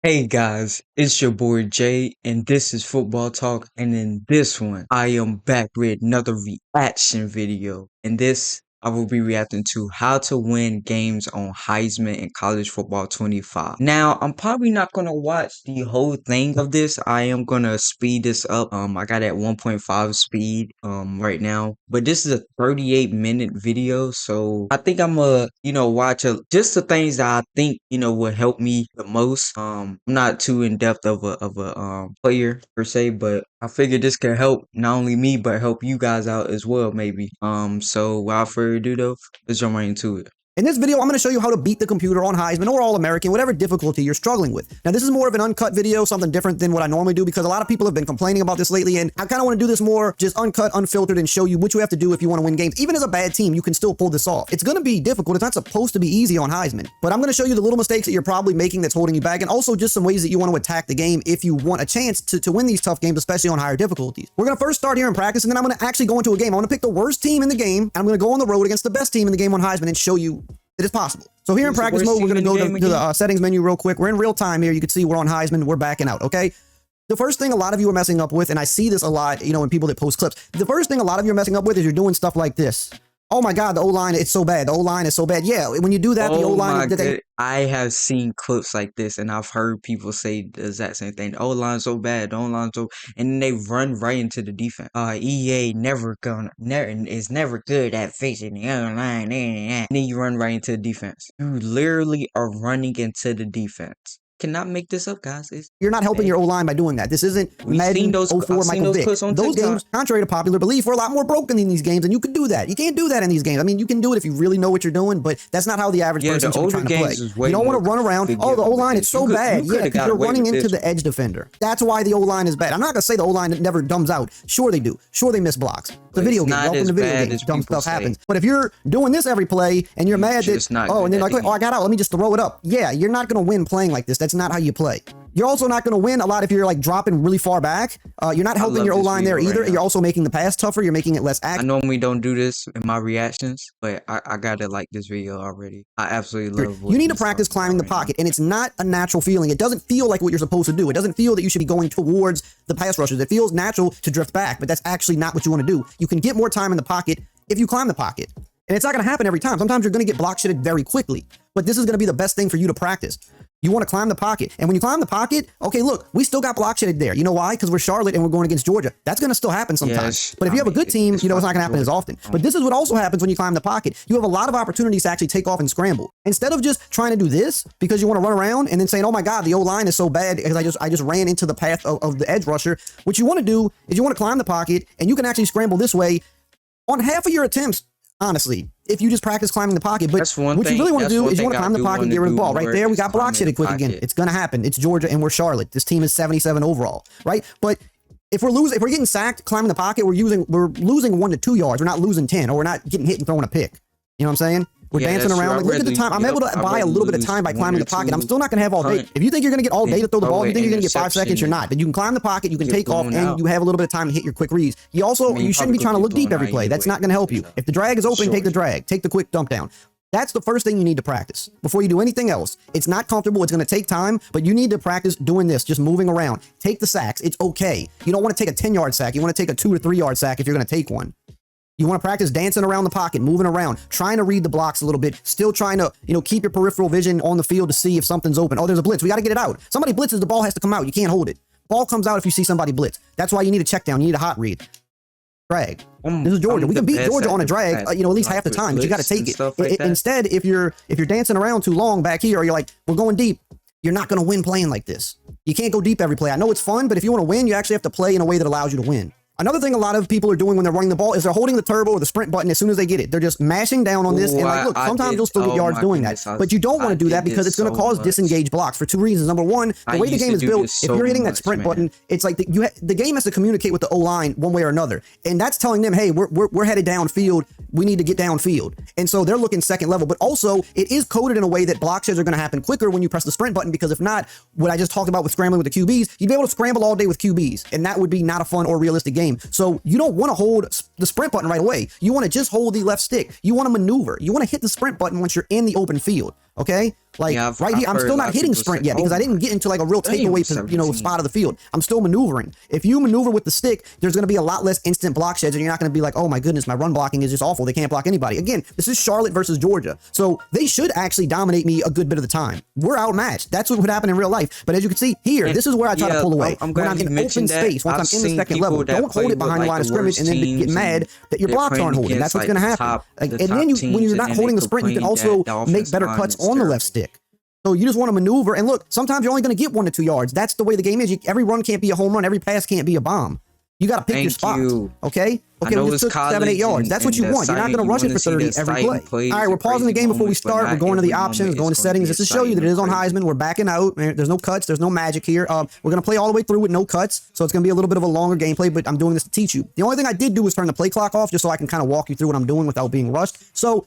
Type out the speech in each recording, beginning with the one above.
Hey guys, it's your boy Jay, and this is Football Talk. And in this one, I am back with another reaction video. In this, I will be reacting to how to win games on Heisman in College Football 25. Now, I'm probably not gonna watch the whole thing of this. I am gonna speed this up. I got it at 1.5 speed right now, but this is a 38-minute video, so I think I'm watch just the things that I think will help me the most. I'm not too in depth of a player per se, but I figured this could help not only me but help you guys out as well, maybe. So without further ado though, let's jump right into it. In this video, I'm going to show you how to beat the computer on Heisman or All-American, whatever difficulty you're struggling with. Now, this is more of an uncut video, something different than what I normally do because a lot of people have been complaining about this lately, and I kind of want to do this more just uncut, unfiltered, and show you what you have to do if you want to win games. Even as a bad team, you can still pull this off. It's going to be difficult. It's not supposed to be easy on Heisman, but I'm going to show you the little mistakes that you're probably making that's holding you back, and also just some ways that you want to attack the game if you want a chance to win these tough games, especially on higher difficulties. We're going to first start here in practice, and then I'm going to actually go into a game. I'm going to pick the worst team in the game, and I'm going to go on the road against the best team in the game on Heisman and show you it is possible. So here in practice mode, we're going to go to the settings menu real quick. We're in real time here. You can see we're on Heisman. We're backing out, okay? The first thing a lot of you are messing up with, and I see this a lot, in people that post clips. The first thing a lot of you are messing up with is you're doing stuff like this. Oh my God, the O-line, it's so bad. The O-line is so bad. Yeah, when you do that, the O-line... I have seen clips like this, and I've heard people say the exact same thing. The O-line's so bad, the O-line's so... And then they run right into the defense. EA is never good at facing the O-line. And then you run right into the defense. You literally are running into the defense. Cannot make this up, guys. You're not helping your O-line by doing that. This isn't Madden 04 Michael Vick. Those games, contrary to popular belief, were a lot more broken in these games, and you could do that. You can't do that in these games. I mean, you can do it if you really know what you're doing, but that's not how the average person should be trying to play. You don't want to run around, oh, the O-line is so bad. Yeah, because you're running into the edge defender. That's why the O-line is bad. I'm not going to say the O-line never dumbs out. Sure they do. Sure they miss blocks. It's a video game. Welcome to video games. Dumb stuff happens. But if you're doing this every play, and you're mad that, oh, and then like, oh, I got out, let me just throw it up. Yeah, you're not going to win playing like this. That's not how you play. You're also not going to win a lot if you're like dropping really far back. You're not helping your O-line there either. You're also making the pass tougher. You're making it less accurate. I normally don't do this in my reactions, but I gotta like this video already. I absolutely love it. You need to practice climbing the pocket, and it's not a natural feeling. It doesn't feel like what you're supposed to do. It doesn't feel that you should be going towards the pass rushers. It feels natural to drift back, but that's actually not what you want to do. You can get more time in the pocket if you climb the pocket. And it's not going to happen every time. Sometimes you're going to get block shitted very quickly, but this is going to be the best thing for you to practice. You want to climb the pocket. And when you climb the pocket, okay, look, we still got block shitted there. You know why? Because we're Charlotte and we're going against Georgia. That's going to still happen sometimes. Yes, but if you have a good team, it's not going to happen as often. But this is what also happens when you climb the pocket. You have a lot of opportunities to actually take off and scramble. Instead of just trying to do this because you want to run around and then saying, oh my God, the O-line is so bad because I just ran into the path of the edge rusher. What you want to do is you want to climb the pocket and you can actually scramble this way on half of your attempts. Honestly, if you just practice climbing the pocket, but what you really want to do is you want to climb the pocket and get rid of the ball. Right there, we got block shitted quick again. It's going to happen. It's Georgia and we're Charlotte. This team is 77 overall, right? But if we're getting sacked climbing the pocket, we're losing 1 to 2 yards. We're not losing 10, or we're not getting hit and throwing a pick. You know what I'm saying? We're dancing around. Like, look at the time. I'm able to buy a little bit of time by climbing the pocket. I'm still not going to have all day. If you think you're going to get all day to throw the ball, if you think you're going to get 5 seconds, you're not. But you can climb the pocket, you can take off, and you have a little bit of time to hit your quick reads. You shouldn't be trying to look deep every play. That's not going to help you. If the drag is open, take the drag. Take the quick dump down. That's the first thing you need to practice before you do anything else. It's not comfortable. It's going to take time, but you need to practice doing this, just moving around. Take the sacks. It's okay. You don't want to take a 10-yard sack. You want to take a 2 or 3 yard sack if you're going to take one. You want to practice dancing around the pocket, moving around, trying to read the blocks a little bit, still trying to, keep your peripheral vision on the field to see if something's open. Oh, there's a blitz. We got to get it out. Somebody blitzes, the ball has to come out. You can't hold it. Ball comes out if you see somebody blitz. That's why you need a check down. You need a hot read. Drag. This is Georgia. We can beat Georgia on a drag, at least half the time, but you got to take it. Instead, if you're dancing around too long back here, or you're like, we're going deep, you're not going to win playing like this. You can't go deep every play. I know it's fun, but if you want to win, you actually have to play in a way that allows you to win. Another thing a lot of people are doing when they're running the ball is they're holding the turbo or the sprint button as soon as they get it. They're just mashing down on this. And like, look, sometimes you'll still get yards doing that. But you don't want to do that because it's going to cause disengaged blocks for 2 reasons. Number one, the way the game is built, if you're hitting that sprint button, it's like the game has to communicate with the O-line one way or another. And that's telling them, hey, we're headed downfield. We need to get downfield. And so they're looking second level. But also, it is coded in a way that block sheds are going to happen quicker when you press the sprint button, because if not, what I just talked about with scrambling with the QBs, you'd be able to scramble all day with QBs. And that would be not a fun or realistic game. So you don't want to hold the sprint button right away. You want to just hold the left stick. You want to maneuver. You want to hit the sprint button once you're in the open field. Okay, like Yeah, right here, I'm still not hitting sprint yet because I didn't get into like a real takeaway, spot of the field. I'm still maneuvering. If you maneuver with the stick, there's going to be a lot less instant block sheds, and you're not going to be like, oh my goodness, my run blocking is just awful. They can't block anybody. Again, this is Charlotte versus Georgia, so they should actually dominate me a good bit of the time. We're outmatched. That's what would happen in real life. But as you can see here, this is where I try to pull away. When I'm in open space, once I'm in the second level, don't hold it behind the line of scrimmage and then get mad that your blocks aren't holding. That's what's going to happen. And then when you're not holding the sprint, you can also make better cuts on the left stick. So you just want to maneuver. And look, sometimes you're only going to get 1 to 2 yards. That's the way the game is. Every run can't be a home run. Every pass can't be a bomb. You got to pick your spot. Okay? Okay, we just took 7, 8 yards. That's what you want. You're not going to rush it for 30 every play. All right, we're pausing the game before we start. We're going to the options, going to settings. Just to show you that it is on Heisman. We're backing out. There's no cuts. There's no magic here. We're going to play all the way through with no cuts. So it's going to be a little bit of a longer gameplay, but I'm doing this to teach you. The only thing I did do was turn the play clock off just so I can kind of walk you through what I'm doing without being rushed. So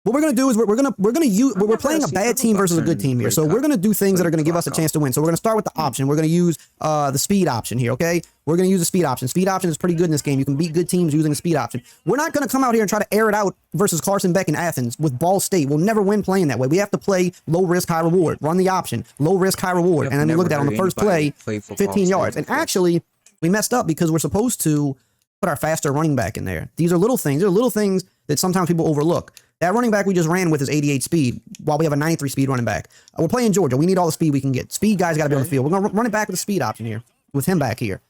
what we're gonna do is we're playing a bad team versus a good team here. So we're gonna do things that are gonna give us a chance to win. So we're gonna start with the option. We're gonna use the speed option here. Okay, we're gonna use the speed option. Speed option is pretty good in this game. You can beat good teams using the speed option. We're not gonna come out here and try to air it out versus Carson Beck in Athens with Ball State. We'll never win playing that way. We have to play low risk, high reward. Run the option, low risk, high reward. And then look at that on the first play, 15 yards. And actually, we messed up because we're supposed to put our faster running back in there. These are little things. They're little things that sometimes people overlook. That running back we just ran with is 88 speed, while we have a 93 speed running back. We're playing Georgia. We need all the speed we can get. Speed guys got to be on the field. We're going to run it back with the speed option here, with him back here.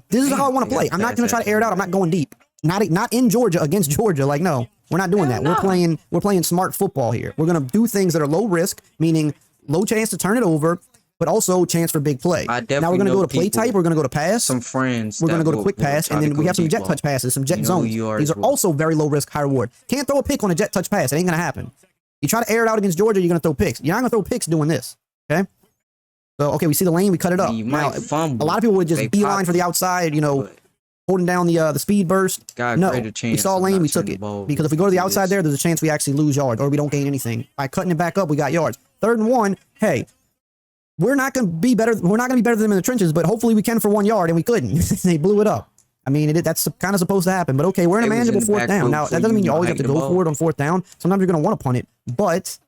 This is how I want to play. I'm not going to try to air it out. I'm not going deep. Not in Georgia against Georgia. Like, no, we're not doing that. We're playing smart football here. We're going to do things that are low risk, meaning low chance to turn it over, but also chance for big play. Now we're going to go to play type. We're going to go to pass. Some friends. We're going to go to quick pass, and then we have some jet touch passes, some jet zones. These are also very low risk, high reward. Can't throw a pick on a jet touch pass. It ain't going to happen. You try to air it out against Georgia, you're going to throw picks. You're not going to throw picks doing this. Okay? So, okay, we see the lane. We cut it up. Now, a lot of people would just beeline for the outside, holding down the speed burst. No, we saw a lane, we took it. Because if we go to the outside there's a chance we actually lose yards or we don't gain anything. By cutting it back up, we got yards. 3rd and 1, hey, we're not going to be better. We're not going to be better than them in the trenches, but hopefully we can for 1 yard, and we couldn't. They blew it up. I mean, that's kind of supposed to happen, but okay, we're in a manageable 4th down. Now, that doesn't mean you always have to go for it on 4th down. Sometimes you're going to want to punt it, but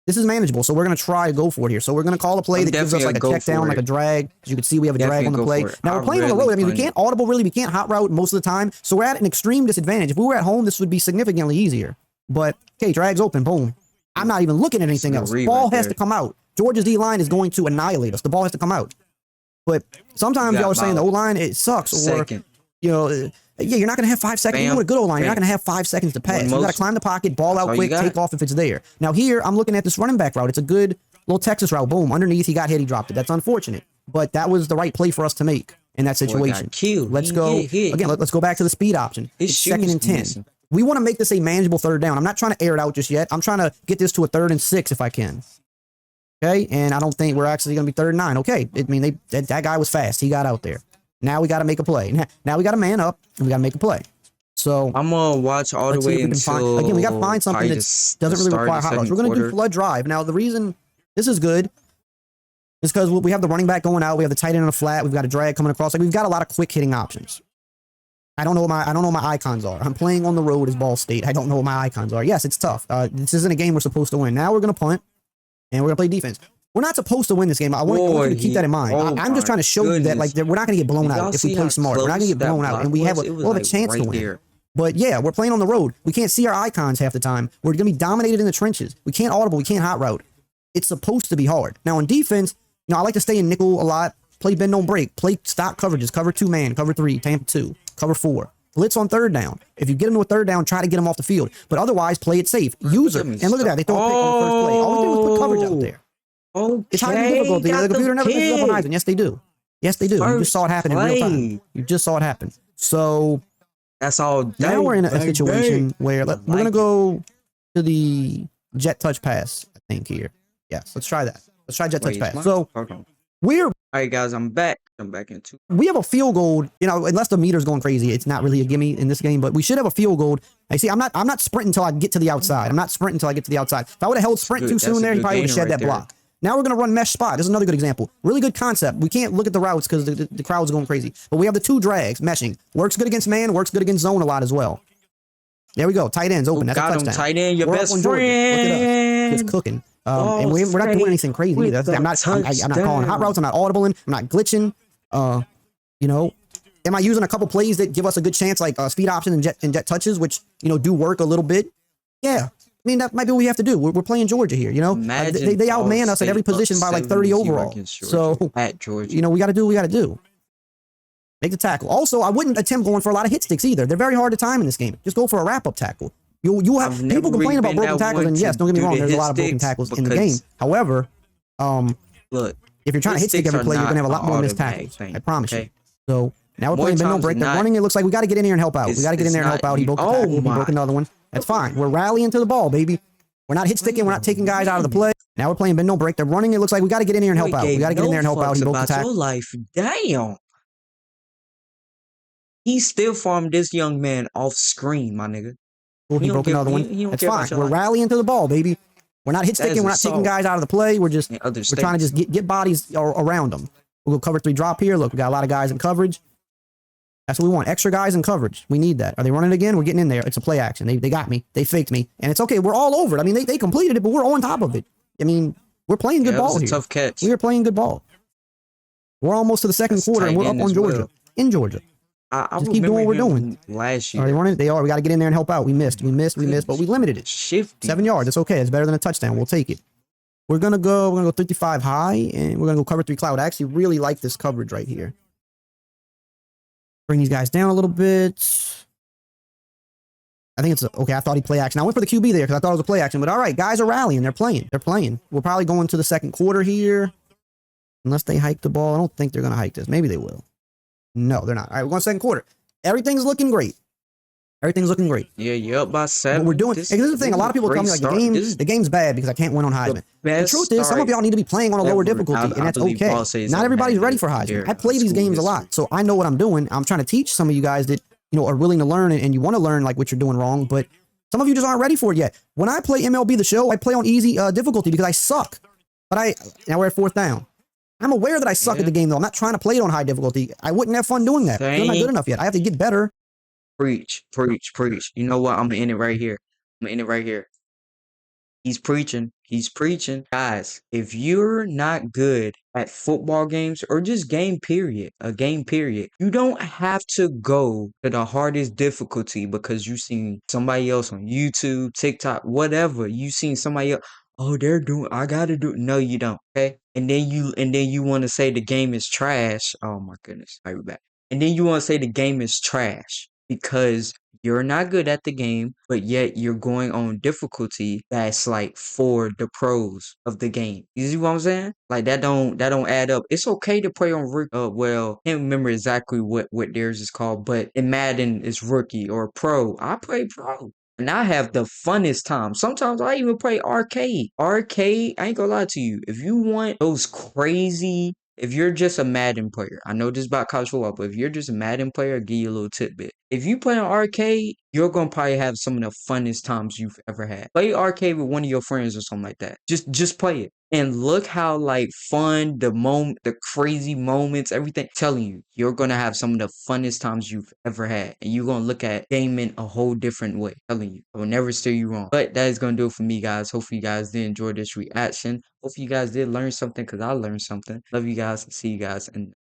this is manageable, so we're going to try to go for it here. So we're going to call a play that gives us like a check down, like a drag. As you can see, we have a drag on the play. Now, we're playing on the road. I mean, we can't audible, really. We can't hot route most of the time, so we're at an extreme disadvantage. If we were at home, this would be significantly easier. But, okay, drag's open, boom. I'm not even looking at anything else. Ball has to come out. Georgia's D-line is going to annihilate us. The ball has to come out. But sometimes y'all are saying the O-line, it sucks. Or, yeah, you're not going to have 5 seconds. Even with a good O-line, you're not going to have 5 seconds to pass. You got to climb the pocket, ball out quick, take off if it's there. Now here, I'm looking at this running back route. It's a good little Texas route. Boom, underneath, he got hit, he dropped it. That's unfortunate. But that was the right play for us to make in that situation. Let's go. Again, let's go back to the speed option. It's 2nd and 10. We want to make this a manageable 3rd down. I'm not trying to air it out just yet. I'm trying to get this to a 3rd and 6 if I can. Okay, and I don't think we're actually going to be 3rd and 9. Okay, I mean, that guy was fast. He got out there. Now we got to make a play. Now we got to man up, and we got to make a play. So I'm going to watch all the way until... Again, we got to find something that doesn't really require hot rush. We're going to do flood drive. Now, the reason this is good is because we have the running back going out. We have the tight end on the flat. We've got a drag coming across. Like, we've got a lot of quick hitting options. I don't know what my icons are. I'm playing on the road as Ball State. I don't know what my icons are. Yes, it's tough. This isn't a game we're supposed to win. Now we're going to punt, and we're going to play defense. We're not supposed to win this game. I want you to keep that in mind. I'm just trying to show you that we're not going to get blown out if we play smart. We're not going to get blown out, and we'll have a chance to win. But yeah, we're playing on the road. We can't see our icons half the time. We're going to be dominated in the trenches. We can't audible. We can't hot route. It's supposed to be hard. Now on defense, I like to stay in nickel a lot. Play bend, don't break. Play stock coverages. Cover 2 man. Cover 3. Tampa 2. Cover 4. Blitz on 3rd down. If you get them to a 3rd down, try to get them off the field. But otherwise, play it safe. User. And look at that. They throw a pick on the first play. All we do is put coverage out there. Okay, it's highly difficult. The computer never picks up on Heisman. Yes, they do. Yes, they do. You just saw it happen in real time. You just saw it happen. So that's all. Now we're in a situation where we're going to go to the jet touch pass, I think, here. Yes, let's try that. Let's try jet touch pass. So we're... All right, guys, I'm back. I'm back in 2. We have a field goal, unless the meter's going crazy. It's not really a gimme in this game, but we should have a field goal. I see. I'm not sprinting until I get to the outside. I'm not sprinting until I get to the outside. If I would have held sprint too soon there, he probably would have shed that block. Now we're going to run mesh spot. This is another good example. Really good concept. We can't look at the routes because the crowd's going crazy. But we have the two drags meshing. Works good against man, works good against zone a lot as well. There we go. Tight ends open. That's a touchdown. Tight end, your best friend. Look at us. Just cooking. And we're not doing anything crazy either. I'm not calling hot routes. I'm not audibling. I'm not glitching. You know, am I using a couple plays that give us a good chance, like speed option and jet touches, which, you know, do work a little bit? Yeah. I mean, that might be what we have to do. We're playing Georgia here, you know? They outman us at every position by like 30 overall. So, at Georgia, you know, we got to do what we got to do. Make the tackle. Also, I wouldn't attempt going for a lot of hit sticks either. They're very hard to time in this game. Just go for a wrap-up tackle. You have people complain about broken tackles, and yes, don't get me wrong, there's a lot of broken tackles in the game. However, look, if you're trying to hit stick every play, you're gonna have a lot more missed tackles. I promise you. So now we're playing bend no break. They're running. It looks like we got to get in here and help out. We got to get in there and help out. He broke the tackle. He broke another one. That's fine. We're rallying to the ball, baby. We're not hit sticking. We're not taking guys out of the play. Now we're playing bend no break. They're running. It looks like we got to get in here and help out. We got to get in there and help out. He broke the tackle. Life, damn. He still farmed this young man off screen, my nigga. Oh, he broke another one. That's fine. We're rallying to the ball, baby. We're not hit sticking. We're not taking guys out of the play. We're just trying to just get bodies around them. We'll go cover 3 drop here. Look, we got a lot of guys in coverage. That's what we want. Extra guys in coverage. We need that. Are they running again? We're getting in there. It's a play action. They got me. They faked me. And it's okay. We're all over it. I mean, they completed it, but we're on top of it. I mean, we're playing good ball here. Tough catch. We are playing good ball. We're almost to the second quarter, and we're up on Georgia. In Georgia. Just keep doing what we're doing. Last year. Are they running? They are. We got to get in there and help out. We missed, but we limited it. 7 yards. It's okay. It's better than a touchdown. We'll take it. We're gonna go 55 high, and we're gonna go cover 3 cloud. I actually really like this coverage right here. Bring these guys down a little bit. I think it's okay. I thought he'd play action. I went for the QB there because I thought it was a play action. But all right, guys are rallying. They're playing. We're probably going to the second quarter here, unless they hike the ball. I don't think they're gonna hike this. Maybe they will. No, they're not. All right, we're going second quarter. Everything's looking great. Yeah, you're up by 7. What we're doing, this is the thing. A lot of people tell me like the game's bad because I can't win on Heisman. The truth is, some of y'all need to be playing on a lower difficulty, and that's okay. Not everybody's ready for Heisman. I play these games a lot, so I know what I'm doing. I'm trying to teach some of you guys that, you know, are willing to learn and you want to learn like what you're doing wrong, but some of you just aren't ready for it yet. When I play MLB The Show, I play on easy difficulty because I suck. But now we're at 4th down. I'm aware that I suck at the game, though. I'm not trying to play it on high difficulty. I wouldn't have fun doing that. I'm not good enough yet. I have to get better. Preach. You know what? I'm gonna end it right here. He's preaching. Guys, if you're not good at football games or just game period, you don't have to go to the hardest difficulty because you seen somebody else on YouTube, TikTok, whatever. You seen somebody else. Oh, they're doing, I gotta do. No, you don't. Okay. And then you want to say the game is trash. Oh my goodness. I'll be back. And then you want to say the game is trash because you're not good at the game, but yet you're going on difficulty that's like for the pros of the game. You see what I'm saying? Like that don't add up. It's okay to play on well, can't remember exactly what theirs is called, but in Madden it's rookie or pro. I play pro. And I have the funnest time. Sometimes I even play arcade. Arcade, I ain't gonna lie to you. If you want those crazy, if you're just a Madden player, I know this is about college football, but if you're just a Madden player, I'll give you a little tidbit. If you play an arcade, you're gonna probably have some of the funnest times you've ever had. Play arcade with one of your friends or something like that. Just play it. And look how like fun the crazy moments, everything. Telling you, you're gonna have some of the funnest times you've ever had, and you're gonna look at gaming a whole different way. Telling you, I will never steer you wrong. But that is gonna do it for me, guys. Hopefully, you guys did enjoy this reaction. Hopefully, you guys did learn something because I learned something. Love you guys. See you guys in